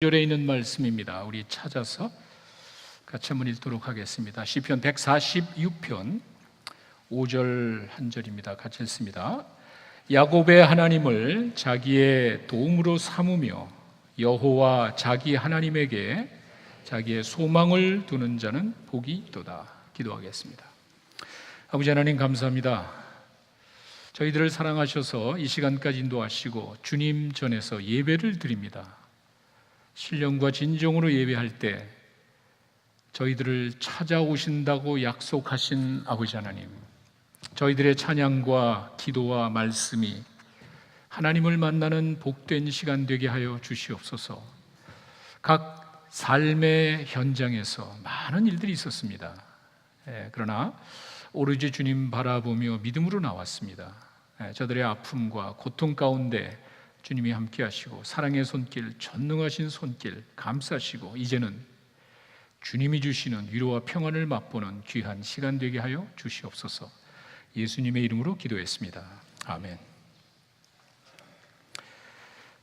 절에 있는 말씀입니다. 우리 찾아서 같이 한번 읽도록 하겠습니다. 시편 146편 5절 한 절입니다. 같이 읽습니다. 야곱의 하나님을 자기의 도움으로 삼으며 여호와 자기 하나님에게 자기의 소망을 두는 자는 복이 있도다. 기도하겠습니다. 아버지 하나님 감사합니다. 저희들을 사랑하셔서 이 시간까지 인도하시고 주님 전에서 예배를 드립니다. 신령과 진정으로 예배할 때 저희들을 찾아오신다고 약속하신 아버지 하나님, 저희들의 찬양과 기도와 말씀이 하나님을 만나는 복된 시간 되게 하여 주시옵소서. 각 삶의 현장에서 많은 일들이 있었습니다. 그러나 오로지 주님 바라보며 믿음으로 나왔습니다. 저들의 아픔과 고통 가운데 주님이 함께 하시고 사랑의 손길, 전능하신 손길 감싸시고 이제는 주님이 주시는 위로와 평안을 맛보는 귀한 시간 되게 하여 주시옵소서. 예수님의 이름으로 기도했습니다. 아멘.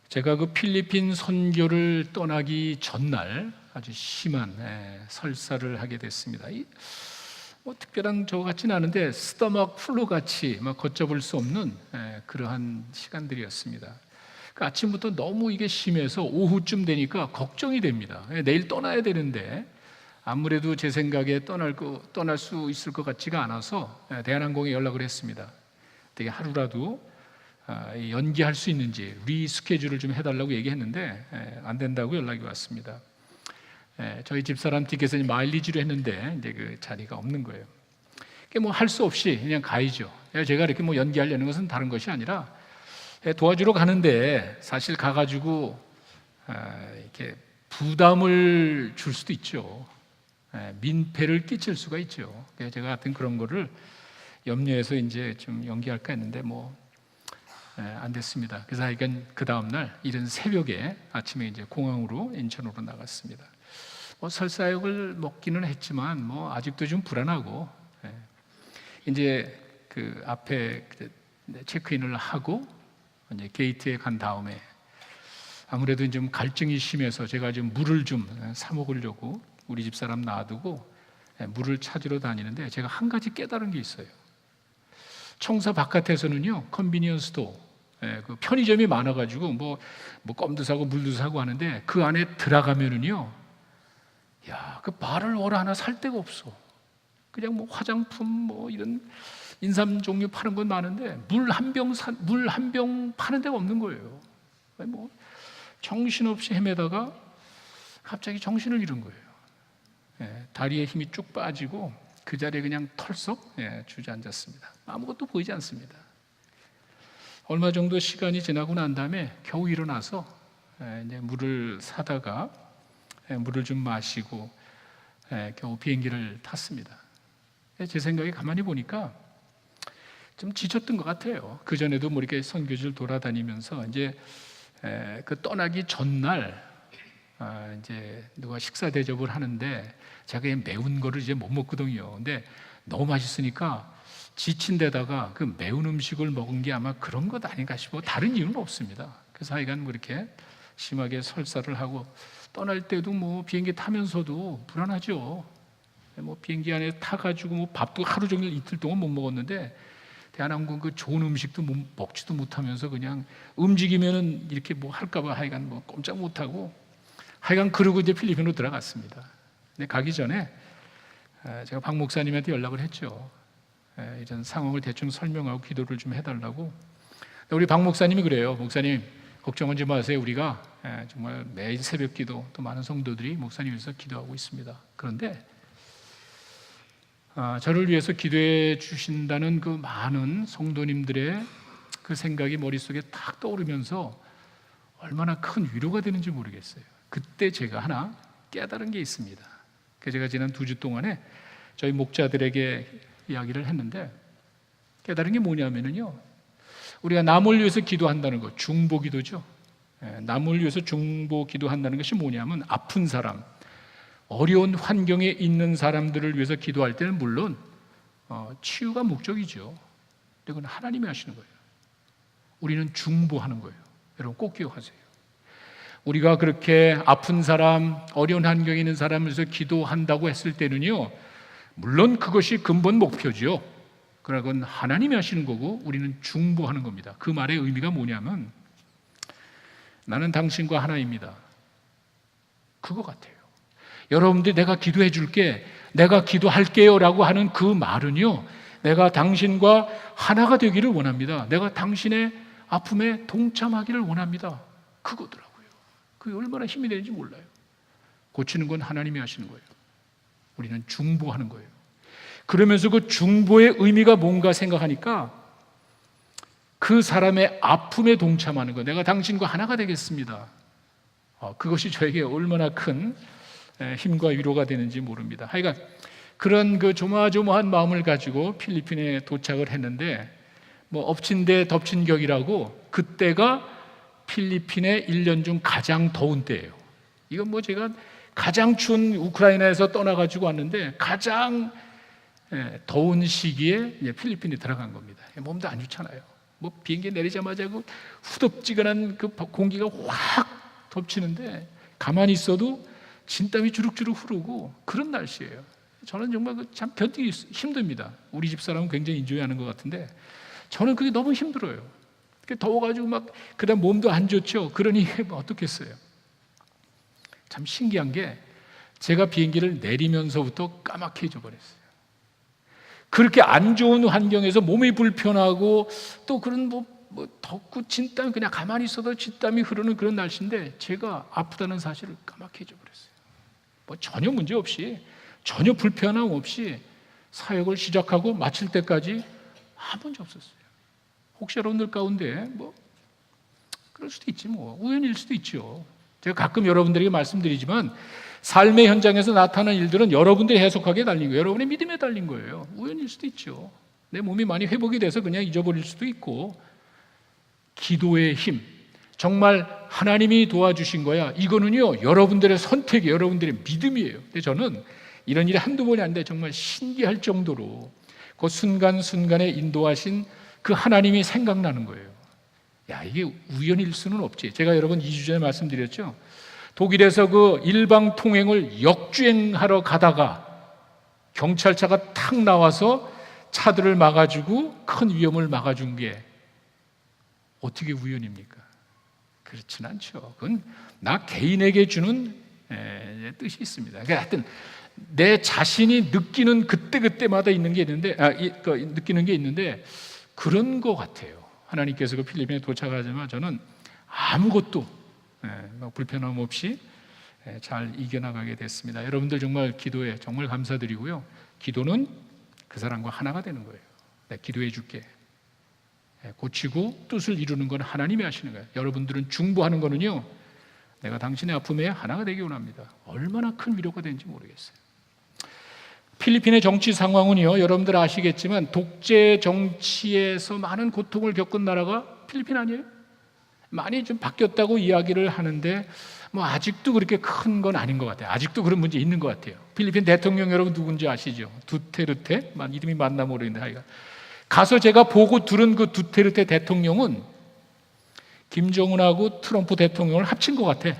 제가 그 필리핀 선교를 떠나기 전날 아주 심한 설사를 하게 됐습니다. 특별한 저 같지는 않은데 스토막 플루 같이 걷잡을 수 없는 그러한 시간들이었습니다. 아침부터 너무 이게 심해서 오후쯤 되니까 걱정이 됩니다. 내일 떠나야 되는데 아무래도 제 생각에 떠날 수 있을 것 같지가 않아서 대한항공에 연락을 했습니다. 되게 하루라도 연기할 수 있는지 리스케줄을 좀 해달라고 얘기했는데 안 된다고 연락이 왔습니다. 저희 집사람 티켓을 마일리지로 했는데 이제 그 자리가 없는 거예요. 뭐 할 수 없이 그냥 가야죠. 제가 이렇게 뭐 연기하려는 것은 다른 것이 아니라 도와주러 가는데 사실 가가지고 이렇게 부담을 줄 수도 있죠. 민폐를 끼칠 수가 있죠. 제가 하여튼 그런 거를 염려해서 이제 좀 연기할까 했는데 안 됐습니다. 그래서 하여간 그 다음날 이른 새벽에 아침에 이제 공항으로 인천으로 나갔습니다. 설사역을 먹기는 했지만 아직도 좀 불안하고 이제 그 앞에 체크인을 하고 이제 게이트에 간 다음에 아무래도 좀 갈증이 심해서 제가 좀 물을 좀 사 먹으려고 우리 집사람 놔두고 물을 찾으러 다니는데 제가 한 가지 깨달은 게 있어요. 청사 바깥에서는요 컨비니언스 스토어, 그 편의점이 많아가지고 뭐 껌도 사고 물도 사고 하는데 그 안에 들어가면은요, 야, 그 바를 월 하나 살 데가 없어. 그냥 화장품 이런 인삼 종류 파는 건 많은데 물 한 병 파는 데가 없는 거예요. 정신없이 헤매다가 갑자기 정신을 잃은 거예요. 다리에 힘이 쭉 빠지고 그 자리에 그냥 털썩 주저앉았습니다. 아무것도 보이지 않습니다. 얼마 정도 시간이 지나고 난 다음에 겨우 일어나서 이제 물을 사다가 물을 좀 마시고 겨우 비행기를 탔습니다. 제 생각에 가만히 보니까 좀 지쳤던 것 같아요. 그 전에도 이렇게 선교지를 돌아다니면서 이제 그 떠나기 전날 이제 누가 식사 대접을 하는데 제가 매운 거를 이제 못 먹거든요. 근데 너무 맛있으니까 지친 데다가 그 매운 음식을 먹은 게 아마 그런 것 아닌가 싶고 다른 이유는 없습니다. 그래서 하여간 이렇게 심하게 설사를 하고 떠날 때도 비행기 타면서도 불안하죠. 비행기 안에 타가지고 밥도 하루 종일 이틀 동안 못 먹었는데 대한항공 그 좋은 음식도 먹지도 못하면서 그냥 움직이면은 이렇게 할까봐 하여간 꼼짝 못하고 하여간 그러고 이제 필리핀으로 들어갔습니다. 근데 가기 전에 제가 박 목사님한테 연락을 했죠. 이런 상황을 대충 설명하고 기도를 좀 해달라고. 우리 박 목사님이 그래요. 목사님 걱정하지 마세요. 우리가 정말 매일 새벽 기도 또 많은 성도들이 목사님 위해서 기도하고 있습니다. 그런데 저를 위해서 기도해 주신다는 그 많은 성도님들의 그 생각이 머릿속에 탁 떠오르면서 얼마나 큰 위로가 되는지 모르겠어요. 그때 제가 하나 깨달은 게 있습니다. 제가 지난 2주 동안에 저희 목자들에게 이야기를 했는데 깨달은 게 뭐냐면요, 우리가 남을 위해서 기도한다는 것, 중보 기도죠. 남을 위해서 중보 기도한다는 것이 뭐냐면 아픈 사람, 어려운 환경에 있는 사람들을 위해서 기도할 때는 물론 치유가 목적이죠. 그건 하나님이 하시는 거예요. 우리는 중보하는 거예요. 여러분 꼭 기억하세요. 우리가 그렇게 아픈 사람, 어려운 환경에 있는 사람을 위해서 기도한다고 했을 때는요, 물론 그것이 근본 목표죠. 그러나 그건 하나님이 하시는 거고 우리는 중보하는 겁니다. 그 말의 의미가 뭐냐면 나는 당신과 하나입니다. 그거 같아요. 여러분들 내가 기도해 줄게, 내가 기도할게요 라고 하는 그 말은요, 내가 당신과 하나가 되기를 원합니다. 내가 당신의 아픔에 동참하기를 원합니다. 그거더라고요. 그게 얼마나 힘이 되는지 몰라요. 고치는 건 하나님이 하시는 거예요. 우리는 중보하는 거예요. 그러면서 그 중보의 의미가 뭔가 생각하니까 그 사람의 아픔에 동참하는 거, 내가 당신과 하나가 되겠습니다. 그것이 저에게 얼마나 큰 힘과 위로가 되는지 모릅니다. 하여간 그런 그 조마조마한 마음을 가지고 필리핀에 도착을 했는데, 뭐 엎친 데 덮친 격이라고, 그때가 필리핀의 1년 중 가장 더운 때예요. 이건 뭐 제가 가장 추운 우크라이나에서 떠나가지고 왔는데 가장 더운 시기에 필리핀에 들어간 겁니다. 몸도 안 좋잖아요. 뭐 비행기 내리자마자 그 후덥지근한 그 공기가 확 덮치는데 가만히 있어도 진땀이 주룩주룩 흐르고 그런 날씨예요. 저는 정말 참 견디기 힘듭니다. 우리 집 사람은 굉장히 인조해하는 것 같은데 저는 그게 너무 힘들어요. 더워가지고 막 그다음 몸도 안 좋죠. 그러니 뭐 어떻겠어요. 참 신기한 게 제가 비행기를 내리면서부터 까맣게 잊어버렸어요. 그렇게 안 좋은 환경에서 몸이 불편하고 또 그런 뭐 덥고 진땀이 그냥 가만히 있어도 진땀이 흐르는 그런 날씨인데 제가 아프다는 사실을 까맣게 잊어버렸어요. 뭐 전혀 문제 없이, 전혀 불편함 없이 사역을 시작하고 마칠 때까지 아무 문제 없었어요. 혹시 여러분들 가운데 뭐 그럴 수도 있지, 뭐 우연일 수도 있죠. 제가 가끔 여러분들에게 말씀드리지만 삶의 현장에서 나타나는 일들은 여러분들이 해석하기에 달린 거예요. 여러분의 믿음에 달린 거예요. 우연일 수도 있죠. 내 몸이 많이 회복이 돼서 그냥 잊어버릴 수도 있고, 기도의 힘, 정말 하나님이 도와주신 거야. 이거는요, 여러분들의 선택이, 여러분들의 믿음이에요. 근데 저는 이런 일이 한두 번이 아닌데 정말 신기할 정도로 그 순간순간에 인도하신 그 하나님이 생각나는 거예요. 야, 이게 우연일 수는 없지. 제가 여러분 2주 전에 말씀드렸죠. 독일에서 그 일방 통행을 역주행하러 가다가 경찰차가 탁 나와서 차들을 막아주고 큰 위험을 막아준 게 어떻게 우연입니까? 그렇진 않죠. 그건 나 개인에게 주는 뜻이 있습니다. 그러니까 하여튼 내 자신이 느끼는 그때그때마다 있는 게 있는데, 느끼는 게 있는데 그런 것 같아요. 하나님께서 그 필리핀에 도착하지만 저는 아무것도 불편함 없이 잘 이겨나가게 됐습니다. 여러분들 정말 기도에 정말 감사드리고요. 기도는 그 사람과 하나가 되는 거예요. 내가 기도해 줄게. 고치고 뜻을 이루는 건 하나님이 하시는 거예요. 여러분들은 중보하는 거는요, 내가 당신의 아픔에 하나가 되기 원합니다. 얼마나 큰 위로가 되는지 모르겠어요. 필리핀의 정치 상황은요, 여러분들 아시겠지만 독재 정치에서 많은 고통을 겪은 나라가 필리핀 아니에요? 많이 좀 바뀌었다고 이야기를 하는데 뭐 아직도 그렇게 큰 건 아닌 것 같아요. 아직도 그런 문제 있는 것 같아요. 필리핀 대통령 여러분 누군지 아시죠? 두테르테? 이름이 맞나 모르겠는데 하여간 가서 제가 보고 들은 그 두테르테 대통령은 김정은하고 트럼프 대통령을 합친 것 같아.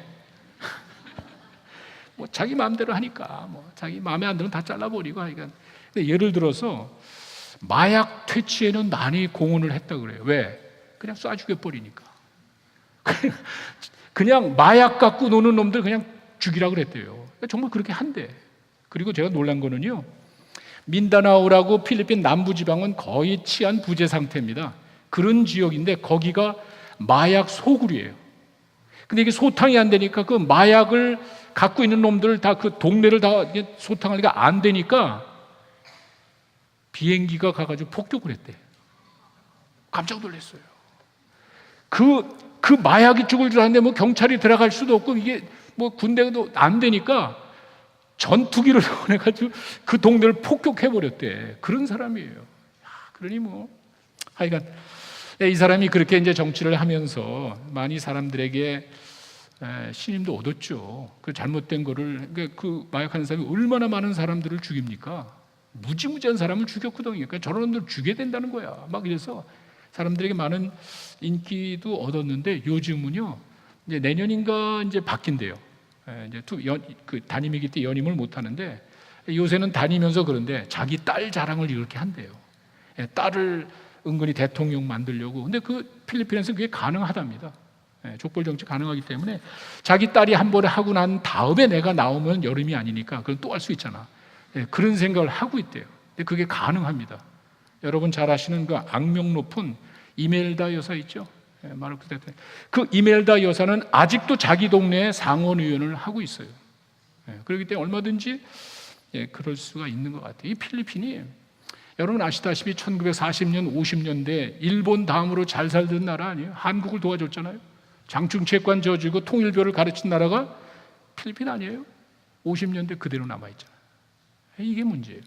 뭐 자기 마음대로 하니까 뭐 자기 마음에 안 들면 다 잘라버리고 하니까. 근데 예를 들어서 마약 퇴치에는 많이 공헌을 했다 그래요. 왜? 그냥 쏴 죽여버리니까. 그냥 마약 갖고 노는 놈들 그냥 죽이라 그랬대요. 정말 그렇게 한대. 그리고 제가 놀란 거는요, 민다나오라고 필리핀 남부지방은 거의 치안 부재 상태입니다. 그런 지역인데 거기가 마약 소굴이에요. 근데 이게 소탕이 안 되니까 그 마약을 갖고 있는 놈들 다 그 동네를 다 소탕하기가 안 되니까 비행기가 가가지고 폭격을 했대. 깜짝 놀랐어요. 그 마약이 죽을 줄 알았는데 뭐 경찰이 들어갈 수도 없고 이게 뭐 군대도 안 되니까 전투기를 보내가지고 그 동네를 폭격해버렸대. 그런 사람이에요. 그러니 뭐 하여간 이 사람이 그렇게 이제 정치를 하면서 많이 사람들에게 신임도 얻었죠. 그 잘못된 거를, 그 마약하는 사람이 얼마나 많은 사람들을 죽입니까? 무지무지한 사람을 죽였거든요. 그러니까 저런 놈들 죽여야 된다는 거야. 막 이래서 사람들에게 많은 인기도 얻었는데 요즘은요, 이제 내년인가 이제 바뀐대요. 이제 담임이기 때 연임을 못 하는데 요새는 다니면서 그런데 자기 딸 자랑을 이렇게 한대요. 딸을 은근히 대통령 만들려고. 근데 그 필리핀에서 그게 가능하답니다. 족벌 정치 가능하기 때문에 자기 딸이 한 번에 하고 난 다음에 내가 나오면 여름이 아니니까 그건 또 할 수 있잖아. 그런 생각을 하고 있대요. 근데 그게 가능합니다. 여러분 잘 아시는 그 악명 높은 이멜다 여사 있죠? 마르코스 대통령. 그 이멜다 여사는 아직도 자기 동네에 상원 의원을 하고 있어요. 그렇기 때문에 얼마든지 그럴 수가 있는 것 같아요. 이 필리핀이 여러분 아시다시피 1940년 50년대 일본 다음으로 잘 살던 나라 아니에요? 한국을 도와줬잖아요. 장충채권 져주고 통일교를 가르친 나라가 필리핀 아니에요? 50년대 그대로 남아있잖아요. 이게 문제예요.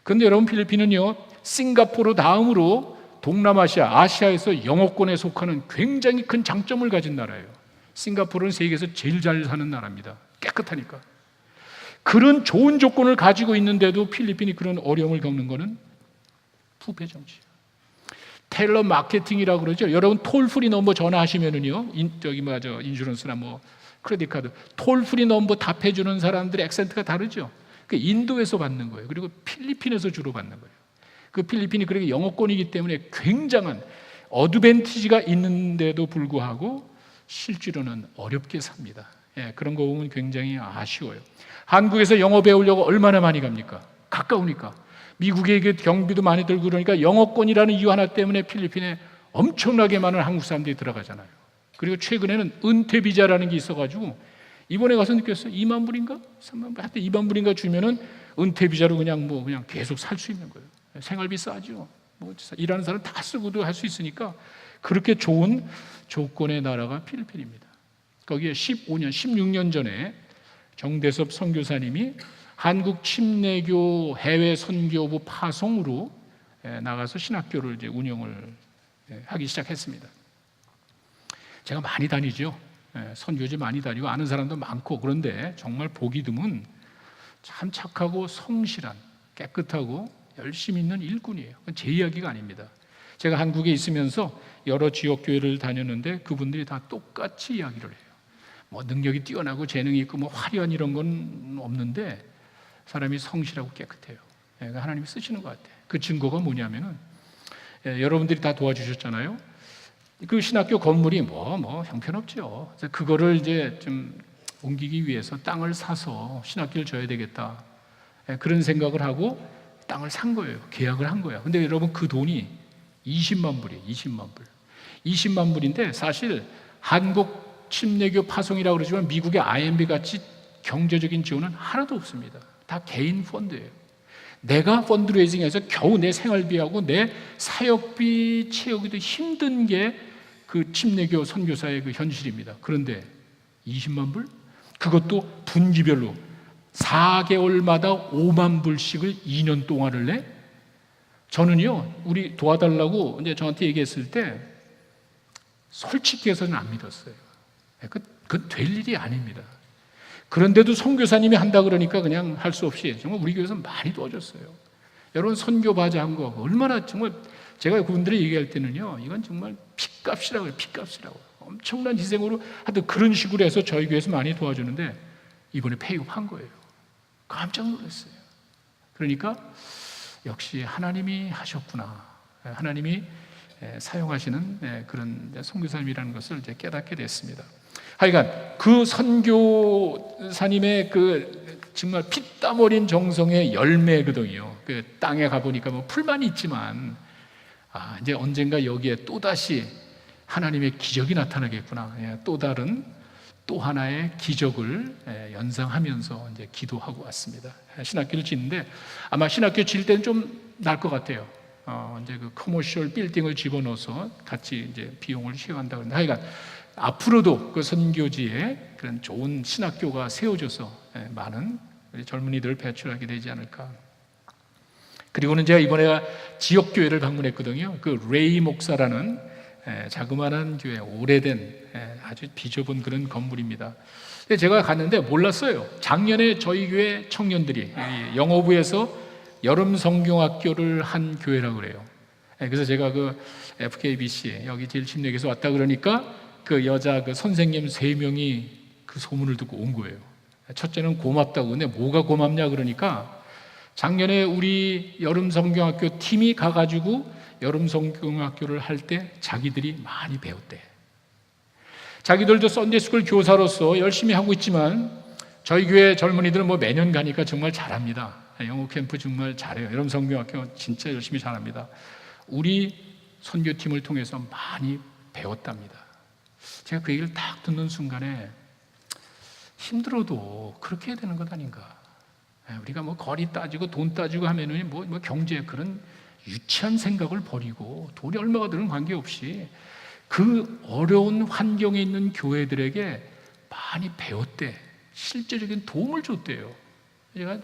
그런데 여러분 필리핀은요 싱가포르 다음으로 동남아시아, 아시아에서 영어권에 속하는 굉장히 큰 장점을 가진 나라예요. 싱가포르는 세계에서 제일 잘 사는 나라입니다. 깨끗하니까. 그런 좋은 조건을 가지고 있는데도 필리핀이 그런 어려움을 겪는 것은 부패 정치예요. 텔러 마케팅이라고 그러죠. 여러분 톨프리 넘버 전화하시면은요, 인슈런스나 뭐 크레딧 카드 톨프리 넘버 답해주는 사람들의 액센트가 다르죠. 그 인도에서 받는 거예요. 그리고 필리핀에서 주로 받는 거예요. 그 필리핀이 그렇게 영어권이기 때문에 굉장한 어드밴티지가 있는데도 불구하고 실제로는 어렵게 삽니다. 그런 거 보면 굉장히 아쉬워요. 한국에서 영어 배우려고 얼마나 많이 갑니까? 가까우니까. 미국에 경비도 많이 들고 그러니까 영어권이라는 이유 하나 때문에 필리핀에 엄청나게 많은 한국 사람들이 들어가잖아요. 그리고 최근에는 은퇴 비자라는 게 있어가지고 이번에 가서 느꼈어요. 2만 불인가? 3만 불? 하여튼 2만 불인가 주면은 은퇴 비자로 그냥 계속 살 수 있는 거예요. 생활비 싸죠. 뭐 일하는 사람 다 쓰고도 할 수 있으니까 그렇게 좋은 조건의 나라가 필리핀입니다. 거기에 15년, 16년 전에 정대섭 선교사님이 한국 침례교 해외 선교부 파송으로 나가서 신학교를 이제 운영을 하기 시작했습니다. 제가 많이 다니죠. 선교지 많이 다니고 아는 사람도 많고 그런데 정말 보기 드문 참 착하고 성실한 깨끗하고 열심히 있는 일꾼이에요. 그건 제 이야기가 아닙니다. 제가 한국에 있으면서 여러 지역 교회를 다녔는데 그분들이 다 똑같이 이야기를 해요. 뭐 능력이 뛰어나고 재능이 있고 뭐 화려한 이런 건 없는데 사람이 성실하고 깨끗해요. 하나님이 쓰시는 것 같아요. 그 증거가 뭐냐면은 여러분들이 다 도와주셨잖아요. 그 신학교 건물이 뭐 형편없죠. 그래서 그거를 이제 좀 옮기기 위해서 땅을 사서 신학교를 져야 되겠다. 그런 생각을 하고 땅을 산 거예요. 계약을 한 거예요. 근데 여러분 그 돈이 20만 불이에요. 20만 불. 20만 불인데 사실 한국 침례교 파송이라고 그러지만 미국의 IMB 같이 경제적인 지원은 하나도 없습니다. 다 개인 펀드예요. 내가 펀드레이징해서 겨우 내 생활비하고 내 사역비 채우기도 힘든 게 그 침례교 선교사의 그 현실입니다. 그런데 20만 불? 그것도 분기별로 4개월마다 5만 불씩을 2년 동안을 내? 저는요, 우리 도와달라고 이제 저한테 얘기했을 때 솔직히 해서는 안 믿었어요. 그건 될 일이 아닙니다. 그런데도 선교사님이 한다 그러니까 그냥 할 수 없이 정말 우리 교회에서 많이 도와줬어요. 여러분 선교 바자 한 거 얼마나 정말 제가 그분들이 얘기할 때는요, 이건 정말 핏값이라고 해요. 핏값이라고. 엄청난 희생으로 하여튼 그런 식으로 해서 저희 교회에서 많이 도와주는데 이번에 폐업한 거예요. 깜짝 놀랐어요. 그러니까 역시 하나님이 하셨구나. 하나님이 사용하시는 그런 선교사님이라는 것을 이제 깨닫게 됐습니다. 하여간 그 선교사님의 그 정말 피땀 어린 정성의 열매거든요. 그 땅에 가보니까 뭐 풀만 있지만 이제 언젠가 여기에 또다시 하나님의 기적이 나타나겠구나. 또 다른 또 하나의 기적을 연상하면서 이제 기도하고 왔습니다. 신학교를 짓는데 아마 신학교 질 때는 좀 날 것 같아요. 이제 그 커머셜 빌딩을 집어넣어서 같이 이제 비용을 시행한다고 하는데 하여간 앞으로도 그 선교지에 그런 좋은 신학교가 세워져서 많은 젊은이들을 배출하게 되지 않을까. 그리고는 제가 이번에 지역교회를 방문했거든요. 그 레이 목사라는 자그마한 교회, 오래된 아주 비좁은 그런 건물입니다. 제가 갔는데 몰랐어요. 작년에 저희 교회 청년들이 영어부에서 여름 성경학교를 한 교회라고 그래요. 그래서 제가 그 FKBC 여기 제일 침례교에서 왔다 그러니까 그 여자 그 선생님 3명이 그 소문을 듣고 온 거예요. 첫째는 고맙다고. 근데 뭐가 고맙냐 그러니까 작년에 우리 여름 성경학교 팀이 가가지고 여름 성경학교를 할 때 자기들이 많이 배웠대. 자기들도 썬데이스쿨 교사로서 열심히 하고 있지만 저희 교회 젊은이들은 뭐 매년 가니까 정말 잘합니다. 영어 캠프 정말 잘해요. 여름 성경학교 진짜 열심히 잘합니다. 우리 선교팀을 통해서 많이 배웠답니다. 제가 그 얘기를 딱 듣는 순간에 힘들어도 그렇게 해야 되는 것 아닌가. 우리가 뭐 거리 따지고 돈 따지고 하면은 뭐 경제 그런 유치한 생각을 버리고 돈이 얼마가 드는 관계없이 그 어려운 환경에 있는 교회들에게 많이 배웠대. 실제적인 도움을 줬대요. 제가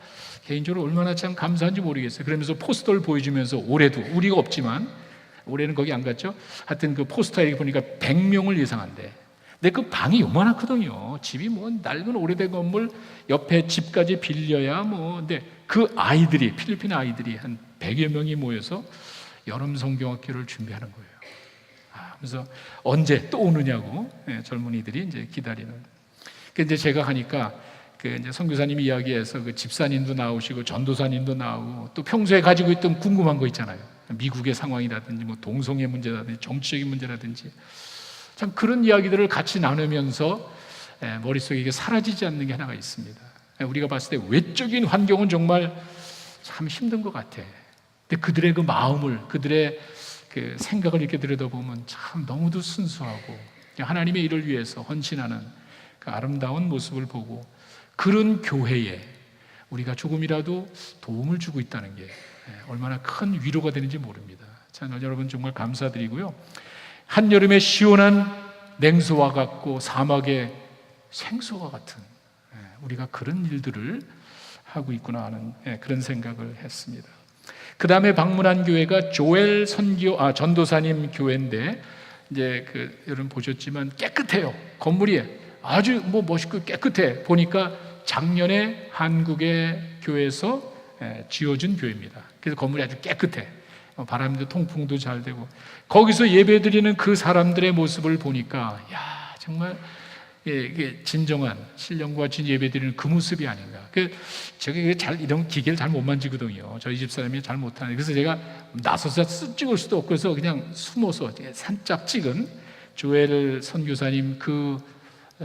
개인적으로 얼마나 참 감사한지 모르겠어요. 그러면서 포스터를 보여주면서 올해도 우리가 없지만 올해는 거기 안 갔죠. 하여튼 그 포스터에 보니까 100명을 예상한대. 근데 그 방이 요만하거든요. 집이 뭐 낡은 오래된 건물 옆에 집까지 빌려야 뭐. 근데 그 아이들이 필리핀 아이들이 한 100여 명이 모여서 여름 성경학교를 준비하는 거예요. 그래서 언제 또 오느냐고 젊은이들이 이제 기다리는. 근데 제가 하니까 그 이제 선교사님이 이야기해서 그 집사님도 나오시고 전도사님도 나오고 또 평소에 가지고 있던 궁금한 거 있잖아요. 미국의 상황이라든지 뭐 동성애 문제라든지 정치적인 문제라든지 참 그런 이야기들을 같이 나누면서 머릿속에 이게 사라지지 않는 게 하나가 있습니다. 우리가 봤을 때 외적인 환경은 정말 참 힘든 것 같아. 근데 그들의 그 마음을, 그들의 그 생각을 이렇게 들여다보면 참 너무도 순수하고 하나님의 일을 위해서 헌신하는 그 아름다운 모습을 보고 그런 교회에 우리가 조금이라도 도움을 주고 있다는 게 얼마나 큰 위로가 되는지 모릅니다. 자, 여러분 정말 감사드리고요. 한여름의 시원한 냉수와 같고 사막의 생수와 같은 우리가 그런 일들을 하고 있구나 하는 그런 생각을 했습니다. 그 다음에 방문한 교회가 조엘 전도사님 교회인데 이제 그 여러분 보셨지만 깨끗해요. 건물이 아주 뭐 멋있고 깨끗해. 보니까 작년에 한국의 교회에서 지어준 교회입니다. 그래서 건물이 아주 깨끗해. 바람도 통풍도 잘 되고 거기서 예배드리는 그 사람들의 모습을 보니까 야 정말 이게 진정한 신령과 진 예배드리는 그 모습이 아닌가. 제가 이런 기계를 잘 못 만지거든요. 저희 집 사람이 잘 못하는. 그래서 제가 나서서 찍을 수도 없고 해서 그냥 숨어서 살짝 찍은 조엘 선교사님 그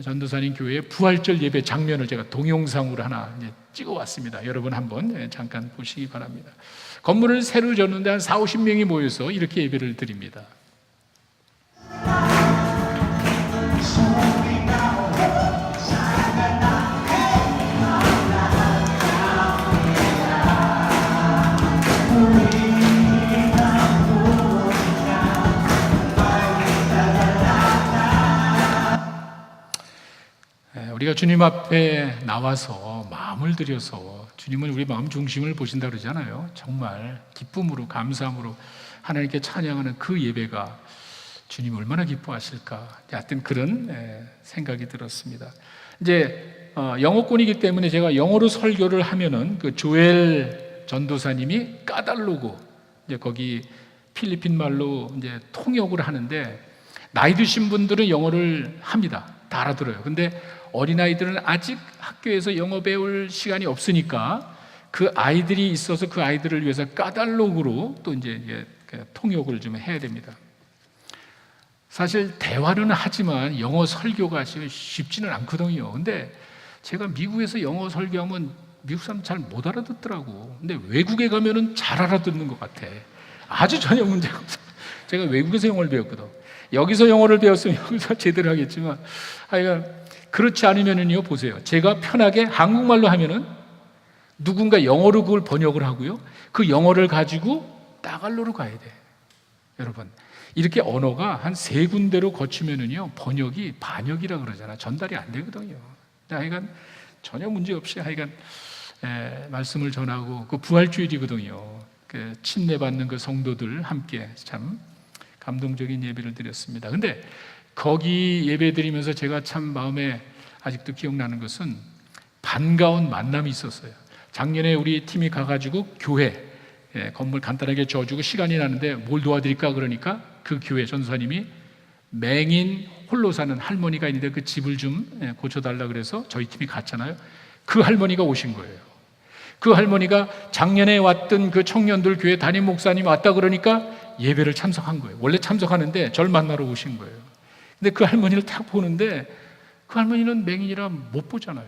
전도사님 교회의 부활절 예배 장면을 제가 동영상으로 하나 찍어왔습니다. 여러분 한번 잠깐 보시기 바랍니다. 건물을 새로 졌는데 한 40-50명이 모여서 이렇게 예배를 드립니다. 우리가 주님 앞에 나와서 마음을 들여서 주님은 우리 마음 중심을 보신다 그러잖아요. 정말 기쁨으로 감사함으로 하나님께 찬양하는 그 예배가 주님 얼마나 기뻐하실까. 하여튼 그런 생각이 들었습니다. 이제 영어권이기 때문에 제가 영어로 설교를 하면은 그 조엘 전도사님이 까달로고 이제 거기 필리핀 말로 이제 통역을 하는데 나이 드신 분들은 영어를 합니다. 다 알아들어요. 근데 어린아이들은 아직 학교에서 영어 배울 시간이 없으니까 그 아이들이 있어서 그 아이들을 위해서 까달록으로 또 이제 통역을 좀 해야 됩니다. 사실 대화는 하지만 영어 설교가 쉽지는 않거든요. 근데 제가 미국에서 영어 설교하면 미국 사람 잘 못 알아듣더라고. 근데 외국에 가면은 잘 알아듣는 것 같아. 아주 전혀 문제가 없어요. 제가 외국에서 영어를 배웠거든. 여기서 영어를 배웠으면 여기서 제대로 하겠지만 하여간 그렇지 않으면은요, 보세요. 제가 편하게 한국말로 하면은 누군가 영어로 그걸 번역을 하고요. 그 영어를 가지고 따갈로로 가야 돼. 여러분, 이렇게 언어가 한 3군데로 거치면은요, 번역이 반역이라 그러잖아. 전달이 안 되거든요. 하여간 전혀 문제 없이 하여간 말씀을 전하고 그 부활주일이거든요. 그 침례받는 그 성도들 함께 참 감동적인 예배를 드렸습니다. 근데 거기 예배 드리면서 제가 참 마음에 아직도 기억나는 것은 반가운 만남이 있었어요. 작년에 우리 팀이 가가지고 교회 건물 간단하게 지어주고 시간이 나는데 뭘 도와드릴까 그러니까 그 교회 전도사님이 맹인 홀로 사는 할머니가 있는데 그 집을 좀 고쳐달라 그래서 저희 팀이 갔잖아요. 그 할머니가 오신 거예요. 그 할머니가 작년에 왔던 그 청년들 교회 담임 목사님이 왔다 그러니까 예배를 참석한 거예요. 원래 참석하는데 절 만나러 오신 거예요. 근데 그 할머니를 딱 보는데 그 할머니는 맹인이라 못 보잖아요.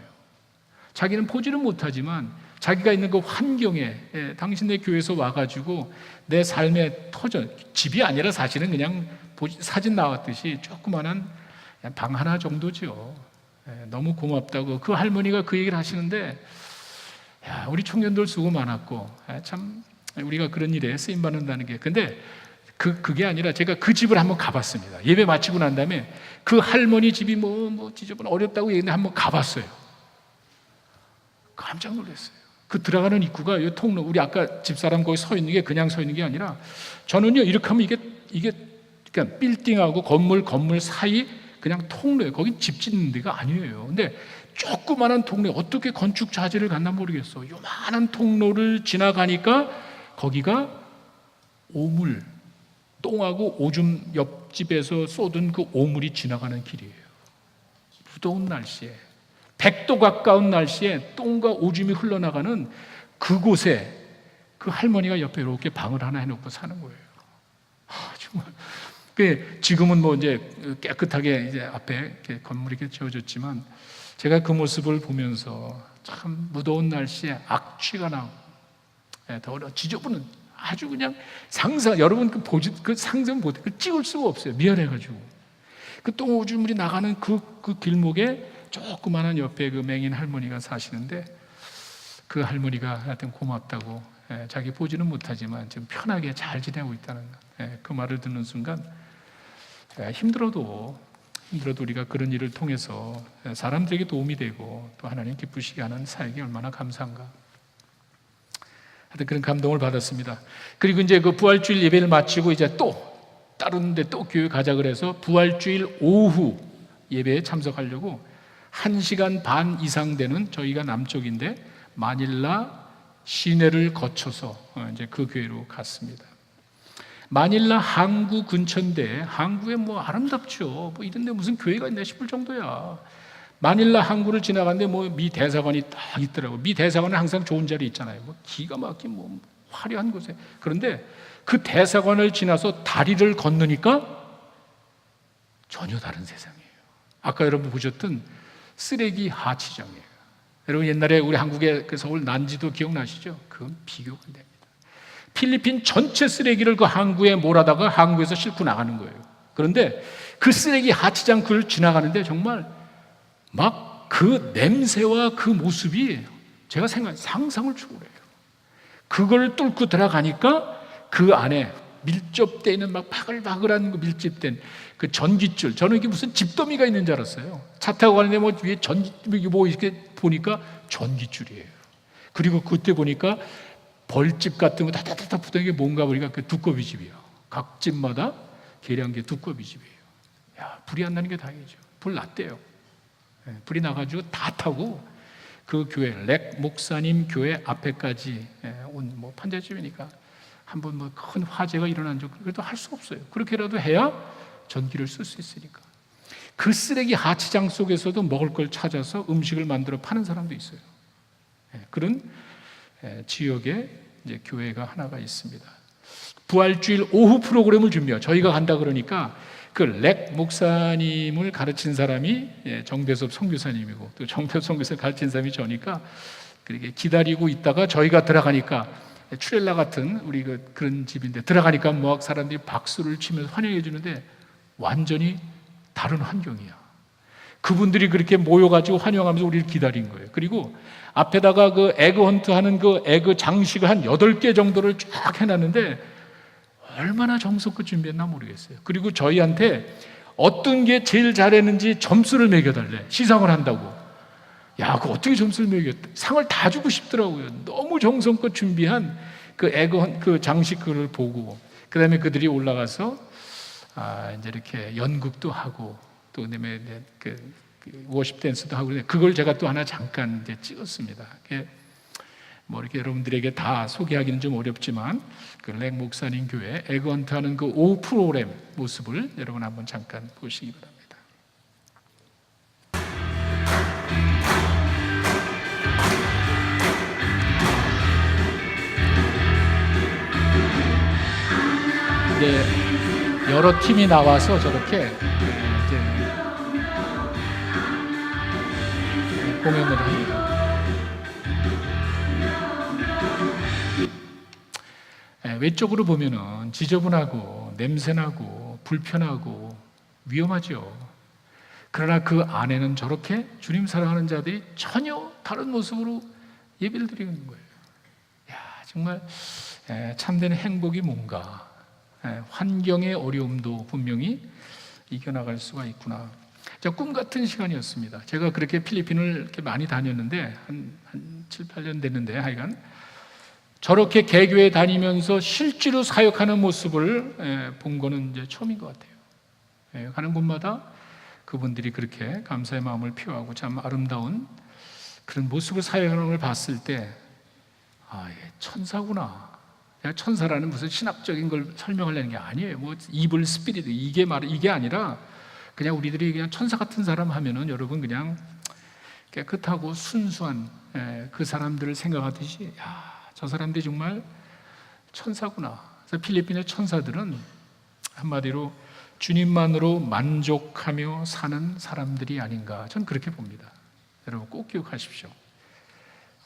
자기는 보지는 못하지만 자기가 있는 그 환경에 당신네 교회에서 와가지고 내 삶의 터전, 집이 아니라 사실은 그냥 사진 나왔듯이 조그만한 방 하나 정도죠. 너무 고맙다고 그 할머니가 그 얘기를 하시는데, 야, 우리 청년들 수고 많았고 참 우리가 그런 일에 쓰임 받는다는 게, 근데 그게 아니라 제가 그 집을 한번 가봤습니다. 예배 마치고 난 다음에 그 할머니 집이 뭐 지저분 어렵다고 얘기했는데 한번 가봤어요. 깜짝 놀랐어요. 그 들어가는 입구가 이 통로, 우리 아까 집사람 거기 서 있는 게 그냥 서 있는 게 아니라, 저는요 이렇게 하면 이게 그러니까 빌딩하고 건물 사이 그냥 통로예요. 거긴 집 짓는 데가 아니에요. 근데 조그마한 통로에 어떻게 건축 자재를 갔나 모르겠어. 요만한 통로를 지나가니까 거기가 오물, 똥하고 오줌 옆집에서 쏟은 그 오물이 지나가는 길이에요. 무더운 날씨에 100도 가까운 날씨에 똥과 오줌이 흘러나가는 그곳에 그 할머니가 옆에 이렇게 방을 하나 해놓고 사는 거예요. 정말. 지금은 뭐 이제 깨끗하게 이제 앞에 건물이 이렇게 지어졌지만, 제가 그 모습을 보면서 참 무더운 날씨에 악취가 나고 더러 지저분한 아주 그냥 여러분 그 상상 못해, 그 찍을 수가 없어요. 미안해가지고 그 똥 오줌물이 나가는 그 길목에 조그만한 옆에 그 맹인 할머니가 사시는데, 그 할머니가 하여튼 고맙다고, 자기 보지는 못하지만 지금 편하게 잘 지내고 있다는 그 말을 듣는 순간, 힘들어도 우리가 그런 일을 통해서 사람들에게 도움이 되고 또 하나님 기쁘시게 하는 사역이 얼마나 감사한가. 하여튼 그런 감동을 받았습니다. 그리고 이제 그 부활주일 예배를 마치고 이제 또 다른 데 또 교회 가자 그래서 부활주일 오후 예배에 참석하려고 1시간 반 이상 되는, 저희가 남쪽인데 마닐라 시내를 거쳐서 이제 그 교회로 갔습니다. 마닐라 항구 근처인데, 항구에 뭐 아름답죠. 뭐 이런 데 무슨 교회가 있나 싶을 정도야. 마닐라 항구를 지나갔는데 뭐 미 대사관이 딱 있더라고. 미 대사관은 항상 좋은 자리 있잖아요. 뭐 기가 막힌 뭐 화려한 곳에. 그런데 그 대사관을 지나서 다리를 건너니까 전혀 다른 세상이에요. 아까 여러분 보셨던 쓰레기 하치장이에요. 여러분 옛날에 우리 한국의 그 서울 난지도 기억나시죠? 그건 비교가 안 됩니다. 필리핀 전체 쓰레기를 그 항구에 몰아다가 항구에서 싣고 나가는 거예요. 그런데 그 쓰레기 하치장 그걸 지나가는데 정말 막 그 냄새와 그 모습이 제가 상상을 초월해요. 그걸 뚫고 들어가니까 그 안에 밀접되어 있는 막 바글바글한 그 밀집된 그 전깃줄, 저는 이게 무슨 집더미가 있는 줄 알았어요. 차 타고 가는데 뭐 위에 전깃줄이 뭐 이렇게 보니까 전깃줄이에요. 그리고 그때 보니까 벌집 같은 거 다다다다 붙은 게 뭔가 보니까 그 두꺼비 집이에요. 각 집마다 계량기 두꺼비 집이에요. 야, 불이 안 나는 게 다행이죠. 불 났대요. 불이 나가지고 다 타고 그 교회 렉 목사님 교회 앞에까지 온 뭐 판잣집이니까 한번 뭐 큰 화재가 일어난 적, 그래도 할 수 없어요. 그렇게라도 해야 전기를 쓸 수 있으니까. 그 쓰레기 하치장 속에서도 먹을 걸 찾아서 음식을 만들어 파는 사람도 있어요. 그런 지역에 이제 교회가 하나가 있습니다. 부활주일 오후 프로그램을 준비해요. 저희가 간다 그러니까 그 렉 목사님을 가르친 사람이 정대섭 선교사님이고, 또 정대섭 선교사를 가르친 사람이 저니까 그렇게 기다리고 있다가 저희가 들어가니까, 추렐라 같은 우리 그런 집인데 들어가니까 뭐 사람들이 박수를 치면서 환영해 주는데 완전히 다른 환경이야. 그분들이 그렇게 모여가지고 환영하면서 우리를 기다린 거예요. 그리고 앞에다가 그 에그 헌트 하는 그 에그 장식을 한 8개 정도를 쫙 해놨는데 얼마나 정성껏 준비했나 모르겠어요. 그리고 저희한테 어떤 게 제일 잘했는지 점수를 매겨달래. 시상을 한다고. 야, 그 어떻게 점수를 매겼대? 상을 다 주고 싶더라고요. 너무 정성껏 준비한 그 그 장식을 보고, 그 다음에 그들이 올라가서 이제 이렇게 연극도 하고, 또 그다음에 워십 댄스도 하고, 그걸 제가 또 하나 잠깐 이제 찍었습니다. 뭐 이렇게 여러분들에게 다 소개하기는 좀 어렵지만 그 렉 목사님 교회 에그헌트하는 그 오후 프로그램 모습을 여러분 한번 잠깐 보시기 바랍니다. 이제 여러 팀이 나와서 저렇게 이제 공연을 합니다. 외적으로 보면은 지저분하고 냄새나고 불편하고 위험하죠. 그러나 그 안에는 저렇게 주님 사랑하는 자들이 전혀 다른 모습으로 예배를 드리고 있는 거예요. 야, 정말 참된 행복이 뭔가. 환경의 어려움도 분명히 이겨나갈 수가 있구나. 꿈 같은 시간이었습니다. 제가 그렇게 필리핀을 이렇게 많이 다녔는데 한 7, 8년 됐는데 하여간 저렇게 개교에 다니면서 실제로 사역하는 모습을 본 거는 이제 처음인 것 같아요. 가는 곳마다 그분들이 그렇게 감사의 마음을 표하고 참 아름다운 그런 모습을 사역하는 걸 봤을 때 천사구나. 천사라는 무슨 신학적인 걸 설명하려는 게 아니에요. 뭐 이블 스피릿 이게 아니라 그냥 우리들이 그냥 천사 같은 사람 하면은 여러분 그냥 깨끗하고 순수한 그 사람들을 생각하듯이 저 사람들이 정말 천사구나. 그래서 필리핀의 천사들은 한마디로 주님만으로 만족하며 사는 사람들이 아닌가 저는 그렇게 봅니다. 여러분 꼭 기억하십시오.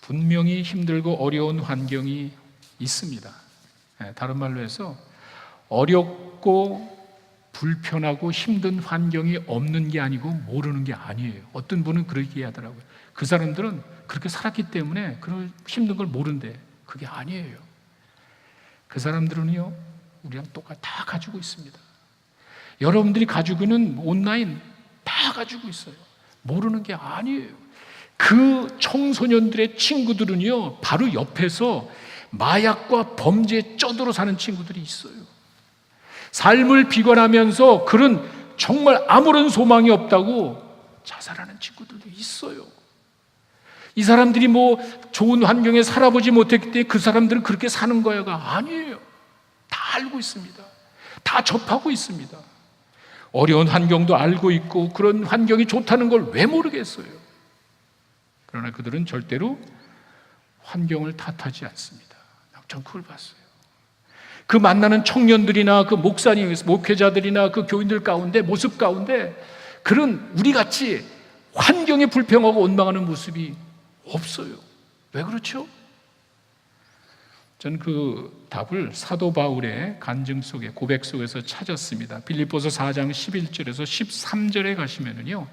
분명히 힘들고 어려운 환경이 있습니다. 다른 말로 해서 어렵고 불편하고 힘든 환경이 없는 게 아니고 모르는 게 아니에요. 어떤 분은 그렇게 하더라고요. 그 사람들은 그렇게 살았기 때문에 그런 힘든 걸 모른대. 그게 아니에요. 그 사람들은요, 우리랑 똑같이 다 가지고 있습니다. 여러분들이 가지고 있는 온라인 다 가지고 있어요. 모르는 게 아니에요. 그 청소년들의 친구들은요, 바로 옆에서 마약과 범죄에 쩌들어 사는 친구들이 있어요. 삶을 비관하면서 그런 정말 아무런 소망이 없다고 자살하는 친구들도 있어요. 이 사람들이 뭐 좋은 환경에 살아보지 못했기 때문에 그 사람들은 그렇게 사는 거야가 아니에요. 다 알고 있습니다. 다 접하고 있습니다. 어려운 환경도 알고 있고 그런 환경이 좋다는 걸 왜 모르겠어요. 그러나 그들은 절대로 환경을 탓하지 않습니다. 전 그걸 봤어요. 그 만나는 청년들이나 그 목사님, 목회자들이나 그 교인들 가운데 모습 가운데 그런 우리같이 환경에 불평하고 원망하는 모습이 없어요. 왜 그렇죠? 저는 그 답을 사도 바울의 간증 속에 고백 속에서 찾았습니다. 빌립보서 4장 11절에서 13절에 가시면은요,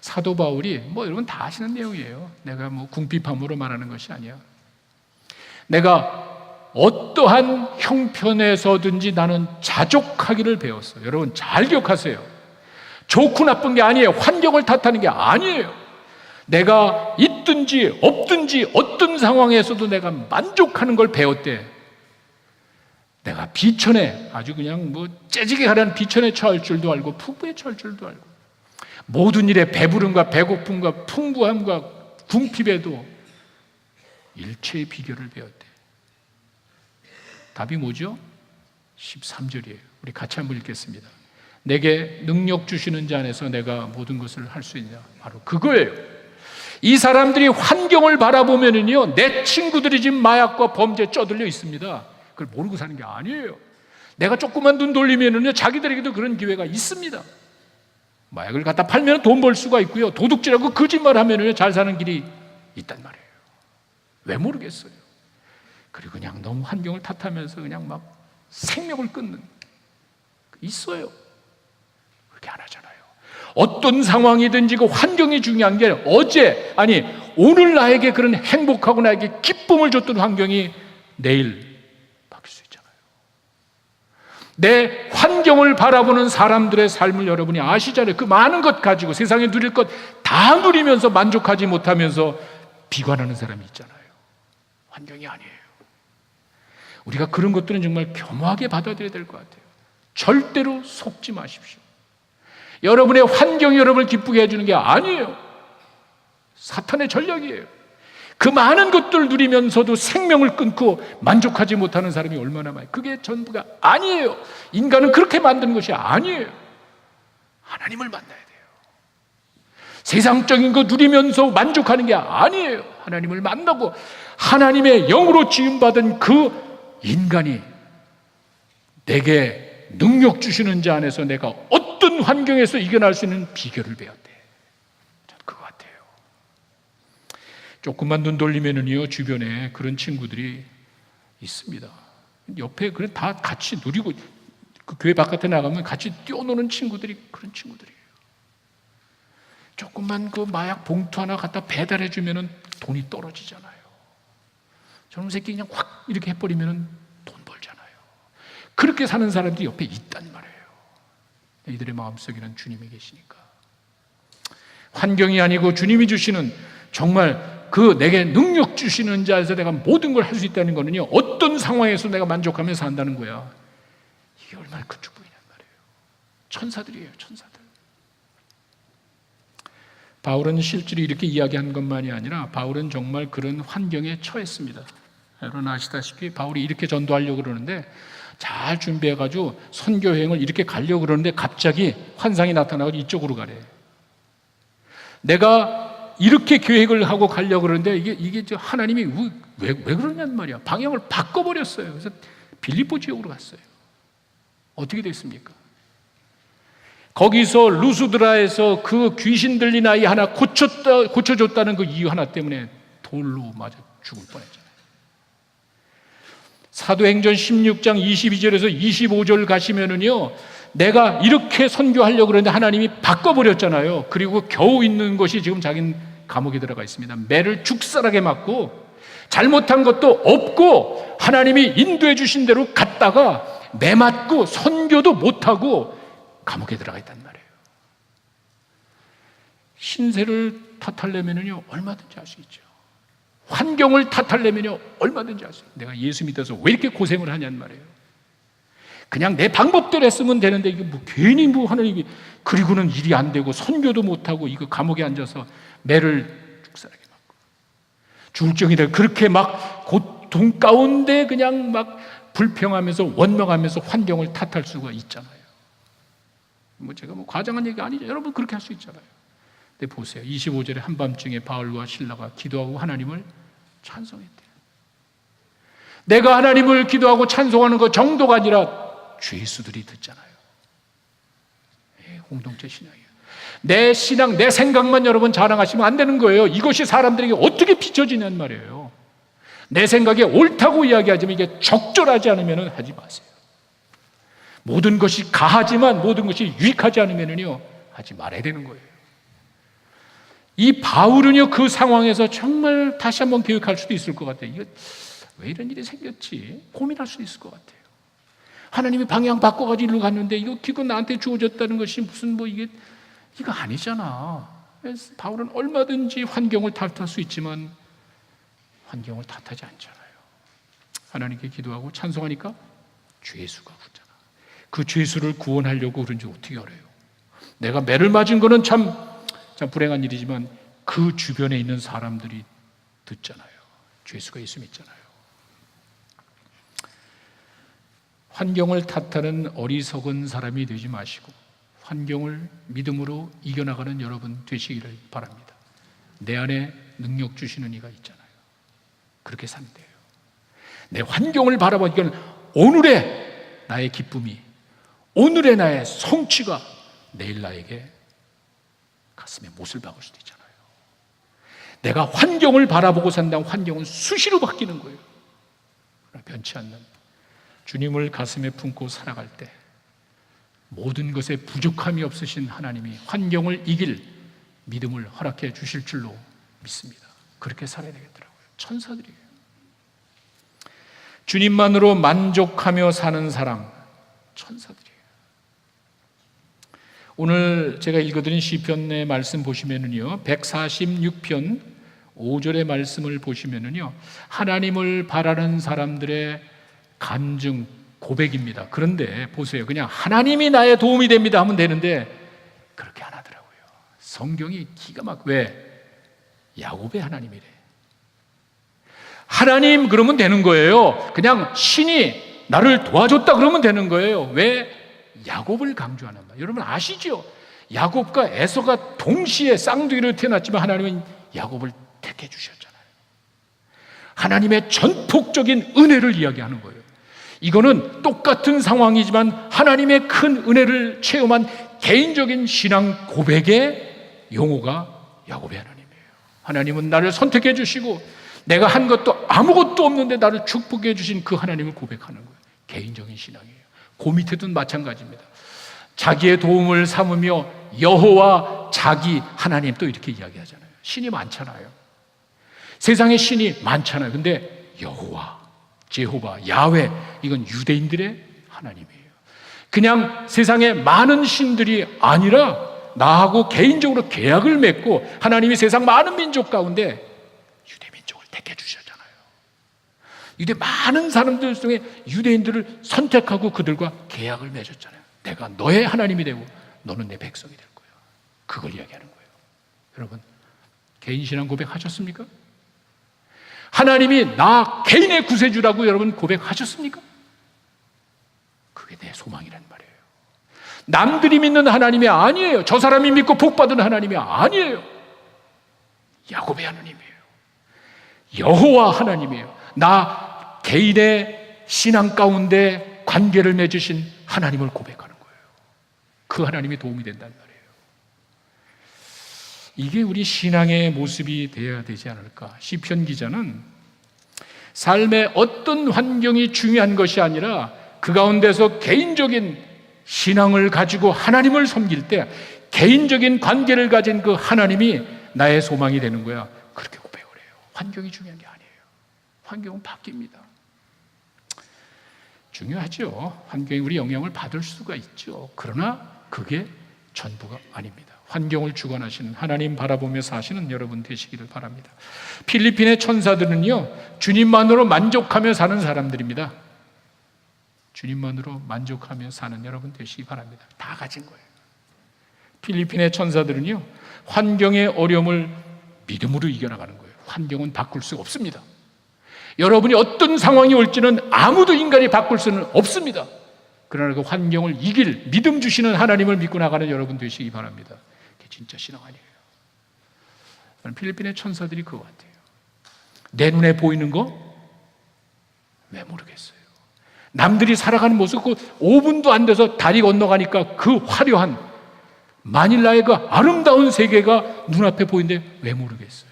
사도 바울이 여러분 다 아시는 내용이에요. 내가 궁핍함으로 말하는 것이 아니야. 내가 어떠한 형편에서든지 나는 자족하기를 배웠어요. 여러분 잘 기억하세요. 좋고 나쁜 게 아니에요. 환경을 탓하는 게 아니에요. 내가 있든지 없든지 어떤 상황에서도 내가 만족하는 걸 배웠대. 내가 비천에 아주 그냥 째지게 가라는 비천에 처할 줄도 알고 풍부에 처할 줄도 알고 모든 일에 배부름과 배고픔과 풍부함과 궁핍에도 일체의 비결을 배웠대. 답이 뭐죠? 13절이에요. 우리 같이 한번 읽겠습니다. 내게 능력 주시는 자 안에서 내가 모든 것을 할 수 있냐. 바로 그거예요. 이 사람들이 환경을 바라보면은요, 내 친구들이 지금 마약과 범죄에 쩌들려 있습니다. 그걸 모르고 사는 게 아니에요. 내가 조그만 눈 돌리면은요, 자기들에게도 그런 기회가 있습니다. 마약을 갖다 팔면 돈 벌 수가 있고요, 도둑질하고 거짓말 하면은요, 잘 사는 길이 있단 말이에요. 왜 모르겠어요? 그리고 그냥 너무 환경을 탓하면서 그냥 막 생명을 끊는 있어요. 그렇게 안 하잖아요. 어떤 상황이든지 그 환경이 중요한 게 오늘 나에게 그런 행복하고 나에게 기쁨을 줬던 환경이 내일 바뀔 수 있잖아요. 내 환경을 바라보는 사람들의 삶을 여러분이 아시잖아요. 그 많은 것 가지고 세상에 누릴 것 다 누리면서 만족하지 못하면서 비관하는 사람이 있잖아요. 환경이 아니에요. 우리가 그런 것들은 정말 겸허하게 받아들여야 될 것 같아요. 절대로 속지 마십시오. 여러분의 환경이 여러분을 기쁘게 해주는 게 아니에요. 사탄의 전략이에요. 그 많은 것들을 누리면서도 생명을 끊고 만족하지 못하는 사람이 얼마나 많아요. 그게 전부가 아니에요. 인간은 그렇게 만드는 것이 아니에요. 하나님을 만나야 돼요. 세상적인 거 누리면서 만족하는 게 아니에요. 하나님을 만나고 하나님의 영으로 지음받은 그 인간이 내게 능력 주시는 자 안에서 내가 어떤 환경에서 이겨낼 수 있는 비결을 배웠대. 저는 그거 같아요. 조금만 눈 돌리면은요, 주변에 그런 친구들이 있습니다. 옆에 그래 다 같이 누리고, 그 교회 바깥에 나가면 같이 뛰어노는 친구들이 그런 친구들이에요. 조금만 그 마약 봉투 하나 갖다 배달해 주면은 돈이 떨어지잖아요. 저놈 새끼 그냥 확 이렇게 해버리면은 돈 벌잖아요. 그렇게 사는 사람들이 옆에 있단 말이에요. 이들의 마음속에는 주님이 계시니까. 환경이 아니고 주님이 주시는, 정말 그 내게 능력 주시는 자에서 내가 모든 걸 할 수 있다는 거는요, 어떤 상황에서 내가 만족하면서 산다는 거야. 이게 얼마나 큰 축복이냔 말이에요. 천사들이에요, 천사들. 바울은 실제로 이렇게 이야기한 것만이 아니라 바울은 정말 그런 환경에 처했습니다. 여러분 아시다시피 바울이 이렇게 전도하려고 그러는데, 잘 준비해가지고 선교 여행을 이렇게 가려고 그러는데 갑자기 환상이 나타나고 이쪽으로 가래. 내가 이렇게 계획을 하고 가려고 그러는데 이게 하나님이 왜 그러냐는 말이야. 방향을 바꿔버렸어요. 그래서 빌립보 지역으로 갔어요. 어떻게 됐습니까? 거기서 루스드라에서 그 귀신 들린 아이 하나 고쳐줬다는 그 이유 하나 때문에 돌로 맞아 죽을 뻔했잖아요. 사도행전 16장 22절에서 25절 가시면은요, 내가 이렇게 선교하려고 그러는데 하나님이 바꿔버렸잖아요. 그리고 겨우 있는 것이 지금 자기는 감옥에 들어가 있습니다. 매를 죽살하게 맞고 잘못한 것도 없고 하나님이 인도해 주신 대로 갔다가 매 맞고 선교도 못하고 감옥에 들어가 있단 말이에요. 신세를 탓하려면요 얼마든지 할 수 있죠. 환경을 탓하려면요 얼마든지 할 수 있어요. 내가 예수 믿어서 왜 이렇게 고생을 하냐는 말이에요. 그냥 내 방법대로 했으면 되는데 이게 뭐 괜히 뭐 하나님이, 그리고는 일이 안 되고 선교도 못하고 이거 감옥에 앉아서 매를 죽살하게 맞고 죽을 정이다. 그렇게 막 고통 가운데 그냥 막 불평하면서 원망하면서 환경을 탓할 수가 있잖아요. 뭐 제가 뭐 과장한 얘기 아니죠. 여러분 그렇게 할 수 있잖아요. 근데 보세요. 25절에 한밤중에 바울과 실라가 기도하고 하나님을 찬송했대요. 내가 하나님을 기도하고 찬송하는 것 정도가 아니라 죄수들이 듣잖아요. 공동체 신앙이에요. 내 신앙, 내 생각만 여러분 자랑하시면 안 되는 거예요. 이것이 사람들에게 어떻게 비춰지냐는 말이에요. 내 생각에 옳다고 이야기하지만 이게 적절하지 않으면 하지 마세요. 모든 것이 가하지만 모든 것이 유익하지 않으면요 하지 말아야 되는 거예요. 이 바울은요 그 상황에서 정말 다시 한번 교육할 수도 있을 것 같아요. 이거 왜 이런 일이 생겼지? 고민할 수도 있을 것 같아요. 하나님이 방향 바꿔가지고 일로 갔는데 이거 나한테 주어졌다는 것이 무슨 뭐 이거 아니잖아. 그래서 바울은 얼마든지 환경을 탓할 수 있지만 환경을 탓하지 않잖아요. 하나님께 기도하고 찬송하니까 죄수가 붙잖아. 그 죄수를 구원하려고 그런지 어떻게 알아요? 내가 매를 맞은 거는 참 불행한 일이지만 그 주변에 있는 사람들이 듣잖아요. 죄수가 예수 믿잖아요. 환경을 탓하는 어리석은 사람이 되지 마시고 환경을 믿음으로 이겨나가는 여러분 되시기를 바랍니다. 내 안에 능력 주시는 이가 있잖아요. 그렇게 사면 돼요. 내 환경을 바라봐. 이건 오늘의 나의 기쁨이, 오늘의 나의 성취가 내일 나에게 가슴에 못을 박을 수도 있잖아요. 내가 환경을 바라보고 산다면 환경은 수시로 바뀌는 거예요. 변치 않는 주님을 가슴에 품고 살아갈 때 모든 것에 부족함이 없으신 하나님이 환경을 이길 믿음을 허락해 주실 줄로 믿습니다. 그렇게 살아야 되겠더라고요. 천사들이에요. 주님만으로 만족하며 사는 사람, 천사들이에요. 오늘 제가 읽어드린 시편의 말씀 보시면은요, 146편 5절의 말씀을 보시면은요, 하나님을 바라는 사람들의 간증, 고백입니다. 그런데 보세요. 그냥 하나님이 나의 도움이 됩니다 하면 되는데 그렇게 안 하더라고요. 성경이 기가 막 왜? 야곱의 하나님이래. 하나님 그러면 되는 거예요. 그냥 신이 나를 도와줬다 그러면 되는 거예요. 왜? 야곱을 강조하는 말. 여러분 아시죠? 야곱과 에서가 동시에 쌍둥이로 태어났지만 하나님은 야곱을 택해 주셨잖아요. 하나님의 전폭적인 은혜를 이야기하는 거예요. 이거는 똑같은 상황이지만 하나님의 큰 은혜를 체험한 개인적인 신앙 고백의 용어가 야곱의 하나님이에요. 하나님은 나를 선택해 주시고 내가 한 것도 아무것도 없는데 나를 축복해 주신 그 하나님을 고백하는 거예요. 개인적인 신앙이에요. 그 밑에도 마찬가지입니다. 자기의 도움을 삼으며 여호와 자기 하나님 또 이렇게 이야기하잖아요. 신이 많잖아요. 세상에 신이 많잖아요. 근데 여호와, 제호바, 야훼 이건 유대인들의 하나님이에요. 그냥 세상에 많은 신들이 아니라 나하고 개인적으로 계약을 맺고 하나님이 세상 많은 민족 가운데 유대 민족을 택해 주셨잖아요. 유대 많은 사람들 중에 유대인들을 선택하고 그들과 계약을 맺었잖아요. 내가 너의 하나님이 되고 너는 내 백성이 될 거예요. 그걸 이야기하는 거예요. 여러분 개인 신앙 고백하셨습니까? 하나님이 나 개인의 구세주라고 여러분 고백하셨습니까? 그게 내 소망이란 말이에요. 남들이 믿는 하나님이 아니에요. 저 사람이 믿고 복받은 하나님이 아니에요. 야곱의 하나님이에요. 여호와 하나님이에요. 나 개인의 신앙 가운데 관계를 맺으신 하나님을 고백하는 거예요. 그 하나님이 도움이 된단 말이에요. 이게 우리 신앙의 모습이 되어야 되지 않을까. 시편 기자는 삶의 어떤 환경이 중요한 것이 아니라 그 가운데서 개인적인 신앙을 가지고 하나님을 섬길 때 개인적인 관계를 가진 그 하나님이 나의 소망이 되는 거야. 그렇게 고백을 해요. 환경이 중요한 게 아니에요. 환경은 바뀝니다. 중요하죠. 환경이 우리 영향을 받을 수가 있죠. 그러나 그게 전부가 아닙니다. 환경을 주관하시는 하나님 바라보며 사시는 여러분 되시기를 바랍니다. 필리핀의 천사들은요, 주님만으로 만족하며 사는 사람들입니다. 주님만으로 만족하며 사는 여러분 되시기 바랍니다. 다 가진 거예요. 필리핀의 천사들은요, 환경의 어려움을 믿음으로 이겨나가는 거예요. 환경은 바꿀 수 없습니다. 여러분이 어떤 상황이 올지는 아무도 인간이 바꿀 수는 없습니다. 그러나 그 환경을 이길 믿음 주시는 하나님을 믿고 나가는 여러분 되시기 바랍니다. 그게 진짜 신앙 아니에요. 필리핀의 천사들이 그거 같아요. 내 눈에 보이는 거 왜 모르겠어요. 남들이 살아가는 모습, 그 5분도 안 돼서 다리 건너가니까 그 화려한 마닐라의 그 아름다운 세계가 눈앞에 보이는데 왜 모르겠어요.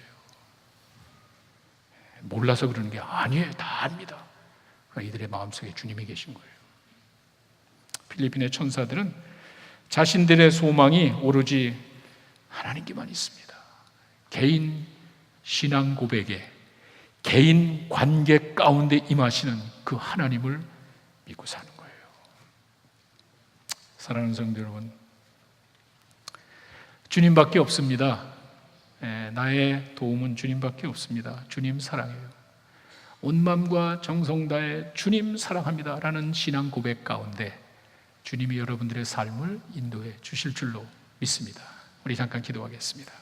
몰라서 그러는 게 아니에요. 다 압니다. 이들의 마음속에 주님이 계신 거예요. 필리핀의 천사들은 자신들의 소망이 오로지 하나님께만 있습니다. 개인 신앙 고백에 개인 관계 가운데 임하시는 그 하나님을 믿고 사는 거예요. 사랑하는 성도 여러분, 주님밖에 없습니다. 나의 도움은 주님밖에 없습니다. 주님 사랑해요. 온 마음과 정성 다해 주님 사랑합니다 라는 신앙 고백 가운데 주님이 여러분들의 삶을 인도해 주실 줄로 믿습니다. 우리 잠깐 기도하겠습니다.